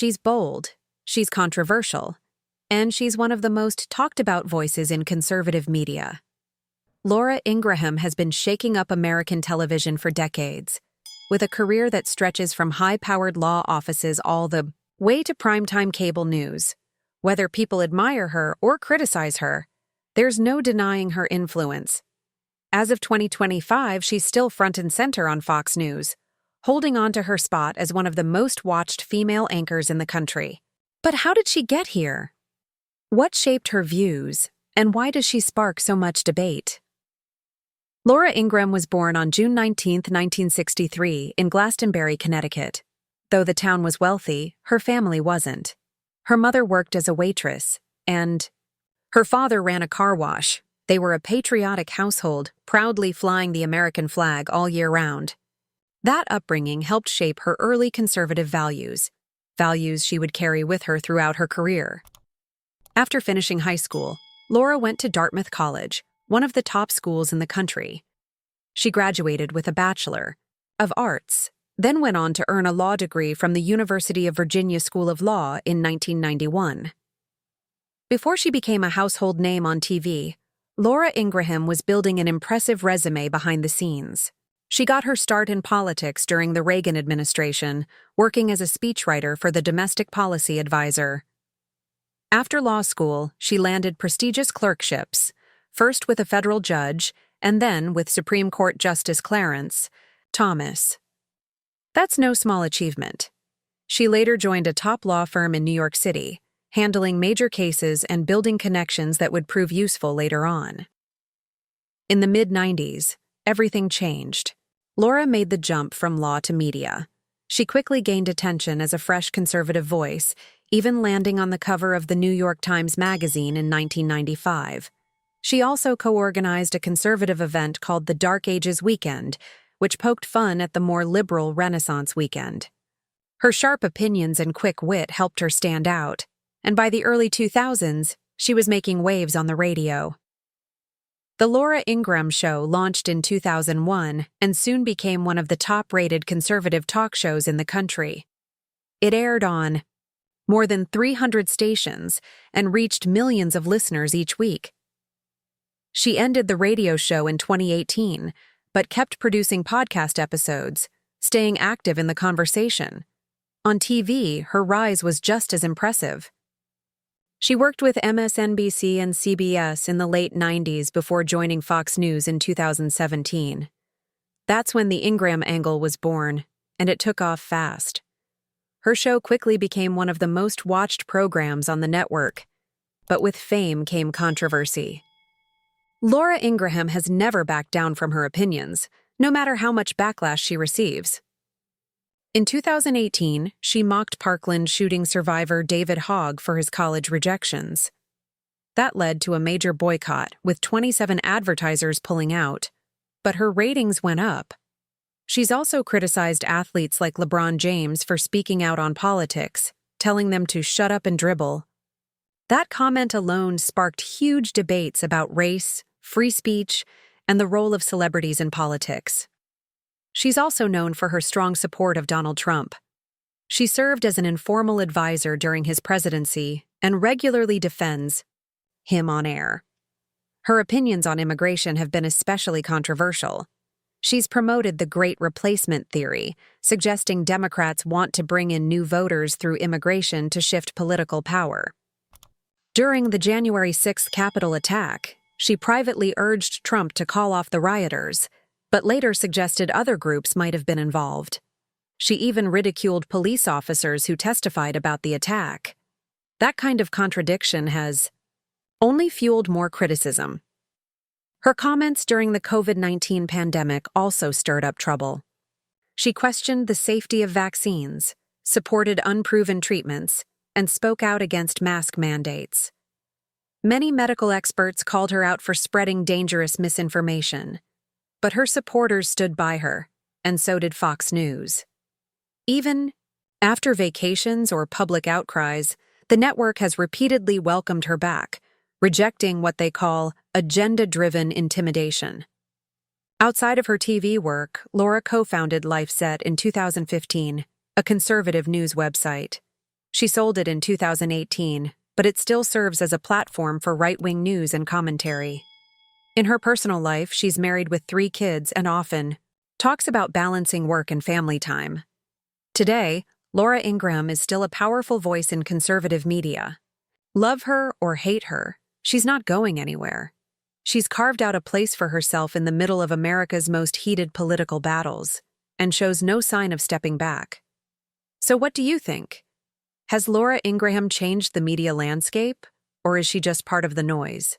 She's bold, she's controversial, and she's one of the most talked about voices in conservative media. Laura Ingraham has been shaking up American television for decades, with a career that stretches from high-powered law offices all the way to primetime cable news. Whether people admire her or criticize her, there's no denying her influence. As of 2025, she's still front and center on Fox News, holding on to her spot as one of the most watched female anchors in the country. But how did she get here? What shaped her views, and why does she spark so much debate? Laura Ingraham was born on June 19, 1963, in Glastonbury, Connecticut. Though the town was wealthy, her family wasn't. Her mother worked as a waitress, and her father ran a car wash. They were a patriotic household, proudly flying the American flag all year round. That upbringing helped shape her early conservative values she would carry with her throughout her career. After finishing high school, Laura went to Dartmouth College, one of the top schools in the country. She graduated with a Bachelor of Arts, then went on to earn a law degree from the University of Virginia School of Law in 1991. Before she became a household name on TV, Laura Ingraham was building an impressive resume behind the scenes. She got her start in politics during the Reagan administration, working as a speechwriter for the Domestic Policy Advisor. After law school, she landed prestigious clerkships, first with a federal judge and then with Supreme Court Justice Clarence Thomas. That's no small achievement. She later joined a top law firm in New York City, handling major cases and building connections that would prove useful later on. In the mid-90s, everything changed. Laura made the jump from law to media. She quickly gained attention as a fresh conservative voice, even landing on the cover of the New York Times Magazine in 1995. She also co-organized a conservative event called the Dark Ages Weekend, which poked fun at the more liberal Renaissance weekend. Her sharp opinions and quick wit helped her stand out, and by the early 2000s, she was making waves on the radio. The Laura Ingraham Show launched in 2001 and soon became one of the top-rated conservative talk shows in the country. It aired on more than 300 stations and reached millions of listeners each week. She ended the radio show in 2018, but kept producing podcast episodes, staying active in the conversation. On TV, her rise was just as impressive. She worked with MSNBC and CBS in the late 90s before joining Fox News in 2017. That's when the Ingraham angle was born, and it took off fast. Her show quickly became one of the most watched programs on the network, but with fame came controversy. Laura Ingraham has never backed down from her opinions, no matter how much backlash she receives. In 2018, she mocked Parkland shooting survivor David Hogg for his college rejections. That led to a major boycott, with 27 advertisers pulling out, but her ratings went up. She's also criticized athletes like LeBron James for speaking out on politics, telling them to shut up and dribble. That comment alone sparked huge debates about race, free speech, and the role of celebrities in politics. She's also known for her strong support of Donald Trump. She served as an informal advisor during his presidency and regularly defends him on air. Her opinions on immigration have been especially controversial. She's promoted the Great Replacement theory, suggesting Democrats want to bring in new voters through immigration to shift political power. During the January 6th Capitol attack, she privately urged Trump to call off the rioters, but later suggested other groups might have been involved. She even ridiculed police officers who testified about the attack. That kind of contradiction has only fueled more criticism. Her comments during the COVID-19 pandemic also stirred up trouble. She questioned the safety of vaccines, supported unproven treatments, and spoke out against mask mandates. Many medical experts called her out for spreading dangerous misinformation, but her supporters stood by her, and so did Fox News. Even after vacations or public outcries, the network has repeatedly welcomed her back, rejecting what they call agenda-driven intimidation. Outside of her TV work, Laura co-founded LifeSet in 2015, a conservative news website. She sold it in 2018, but it still serves as a platform for right-wing news and commentary. In her personal life, she's married with 3 kids and often talks about balancing work and family time. Today, Laura Ingraham is still a powerful voice in conservative media. Love her or hate her, she's not going anywhere. She's carved out a place for herself in the middle of America's most heated political battles, and shows no sign of stepping back. So what do you think? Has Laura Ingraham changed the media landscape, or is she just part of the noise?